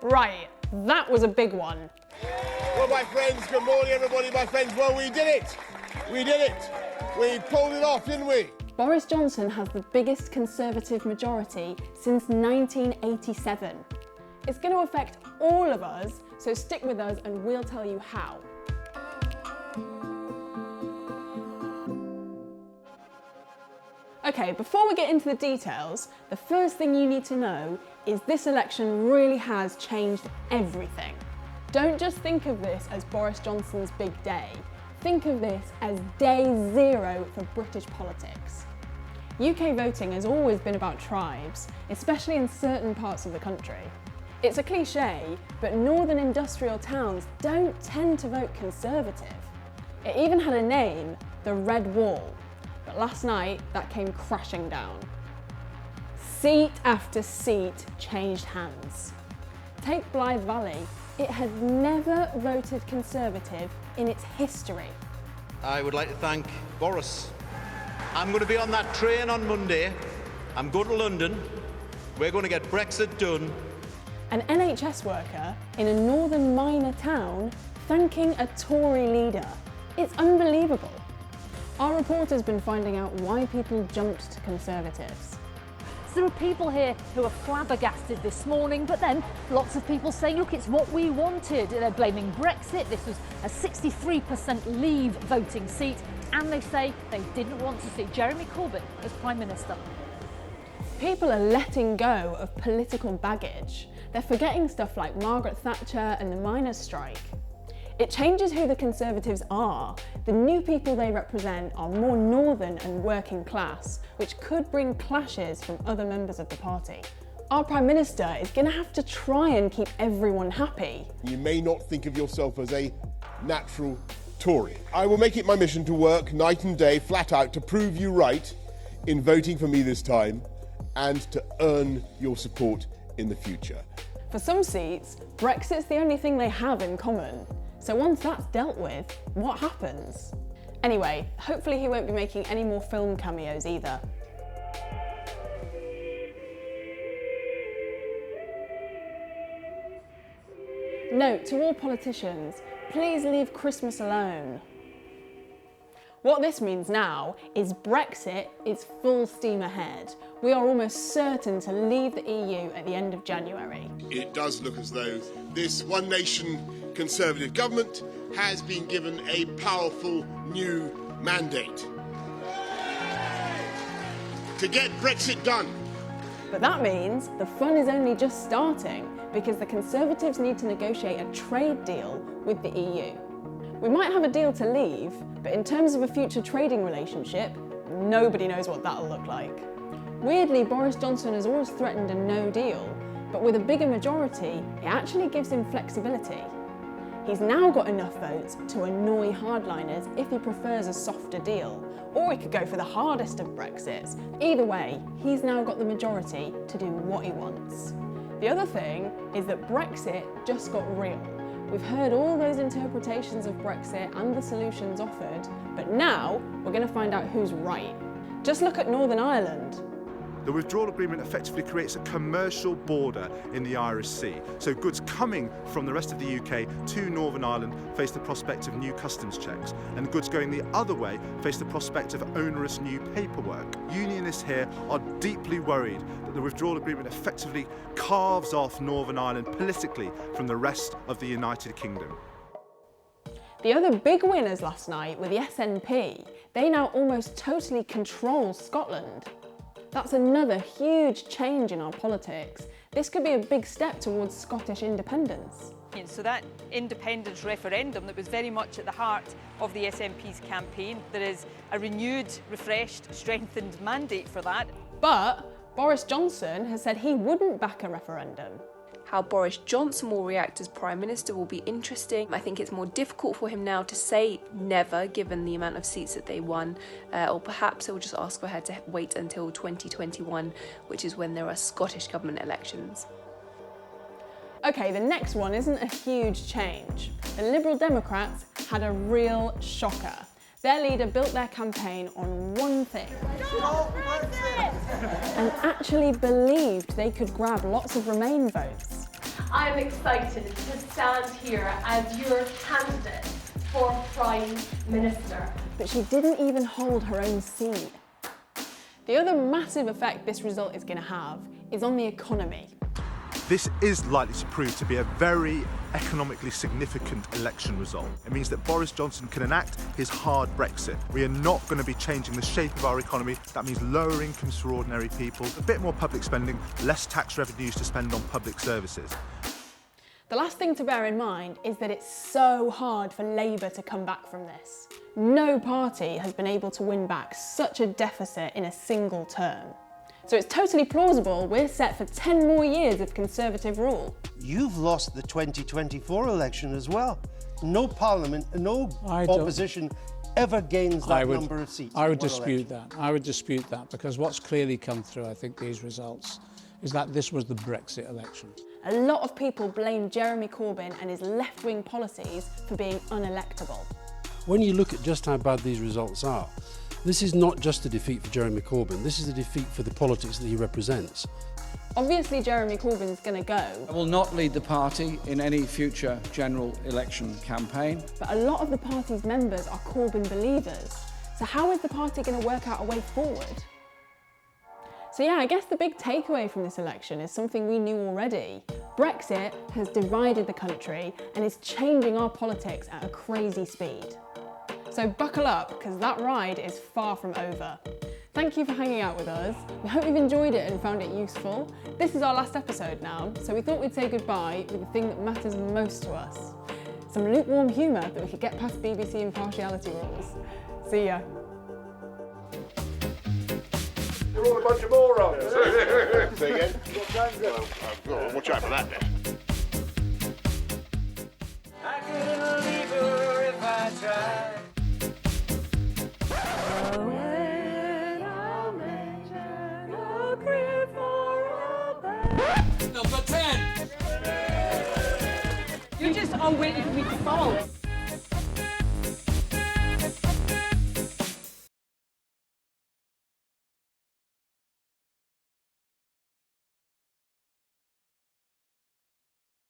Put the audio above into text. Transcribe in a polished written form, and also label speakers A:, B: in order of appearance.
A: Right, that was a big one.
B: Well, my friends, good morning, everybody. My friends, well, we did it. We did it. We pulled it off, didn't we?
A: Boris Johnson has the biggest Conservative majority since 1987. It's going to affect all of us, so stick with us and we'll tell you how. Okay, before we get into the details, the first thing you need to know is this election really has changed everything. Don't just think of this as Boris Johnson's big day. Think of this as day zero for British politics. UK voting has always been about tribes, especially in certain parts of the country. It's a cliché, but northern industrial towns don't tend to vote Conservative. It even had a name, the Red Wall, but last night that came crashing down. Seat after seat changed hands. Take Blythe Valley. It had never voted Conservative in its history.
C: I would like to thank Boris. I'm going to be on that train on Monday. I'm going to London. We're going to get Brexit done.
A: An NHS worker in a northern minor town thanking a Tory leader. It's unbelievable. Our reporter's been finding out why people jumped to Conservatives.
D: There are people here who are flabbergasted this morning, but then lots of people saying, look, it's what we wanted. They're blaming Brexit. This was a 63% Leave voting seat, and they say they didn't want to see Jeremy Corbyn as Prime Minister.
A: People are letting go of political baggage. They're forgetting stuff like Margaret Thatcher and the miners' strike. It changes who the Conservatives are. The new people they represent are more northern and working class, which could bring clashes from other members of the party. Our Prime Minister is going to have to try and keep everyone happy.
B: You may not think of yourself as a natural Tory. I will make it my mission to work night and day, flat out, to prove you right in voting for me this time and to earn your support in the future.
A: For some seats, Brexit's the only thing they have in common. So once that's dealt with, what happens? Anyway, hopefully he won't be making any more film cameos either. Note to all politicians, please leave Christmas alone. What this means now is Brexit is full steam ahead. We are almost certain to leave the EU at the end of January.
B: It does look as though this one nation Conservative government has been given a powerful new mandate to get Brexit done.
A: But that means the fun is only just starting because the Conservatives need to negotiate a trade deal with the EU. We might have a deal to leave, but in terms of a future trading relationship, nobody knows what that'll look like. Weirdly, Boris Johnson has always threatened a no deal, but with a bigger majority, it actually gives him flexibility. He's now got enough votes to annoy hardliners if he prefers a softer deal, or he could go for the hardest of Brexits. Either way, he's now got the majority to do what he wants. The other thing is that Brexit just got real. We've heard all those interpretations of Brexit and the solutions offered, but now we're going to find out who's right. Just look at Northern Ireland.
E: The withdrawal agreement effectively creates a commercial border in the Irish Sea. So goods coming from the rest of the UK to Northern Ireland face the prospect of new customs checks, and goods going the other way face the prospect of onerous new paperwork. Unionists here are deeply worried that the withdrawal agreement effectively carves off Northern Ireland politically from the rest of the United Kingdom.
A: The other big winners last night were the SNP. They now almost totally control Scotland. That's another huge change in our politics. This could be a big step towards Scottish independence.
F: So that independence referendum that was very much at the heart of the SNP's campaign, there is a renewed, refreshed, strengthened mandate for that.
A: But Boris Johnson has said he wouldn't back a referendum.
G: How Boris Johnson will react as Prime Minister will be interesting. I think it's more difficult for him now to say never, given the amount of seats that they won, or perhaps he'll just ask for her to wait until 2021, which is when there are Scottish government elections.
A: Okay, the next one isn't a huge change. The Liberal Democrats had a real shocker. Their leader built their campaign on one thing and actually believed they could grab lots of Remain votes.
H: I'm excited to stand here as your candidate for Prime Minister.
A: But she didn't even hold her own seat. The other massive effect this result is going to have is on the economy.
E: This is likely to prove to be a very economically significant election result. It means that Boris Johnson can enact his hard Brexit. We are not going to be changing the shape of our economy. That means lower incomes for ordinary people, a bit more public spending, less tax revenues to spend on public services.
A: The last thing to bear in mind is that it's so hard for Labour to come back from this. No party has been able to win back such a deficit in a single term. So it's totally plausible we're set for 10 more years of Conservative rule.
I: You've lost the 2024 election as well. No parliament, no opposition ever gains that number of seats.
J: I would dispute that. I would dispute that, because what's clearly come through, I think, these results, is that this was the Brexit election.
A: A lot of people blame Jeremy Corbyn and his left-wing policies for being unelectable.
K: When you look at just how bad these results are, this is not just a defeat for Jeremy Corbyn, this is a defeat for the politics that he represents.
A: Obviously Jeremy Corbyn's going to go.
L: I will not lead the party in any future general election campaign.
A: But a lot of the party's members are Corbyn believers. So how is the party going to work out a way forward? So yeah, I guess the big takeaway from this election is something we knew already. Brexit has divided the country and is changing our politics at a crazy speed. So buckle up, because that ride is far from over. Thank you for hanging out with us. We hope you've enjoyed it and found it useful. This is our last episode now, so we thought we'd say goodbye with the thing that matters most to us. Some lukewarm humour that we could get past BBC impartiality rules. See ya.
B: You're all a bunch of morons. Say again? Well, watch out for that then.
M: I couldn't leave her if I tried.
H: Number 10! You just are waiting for me to fall.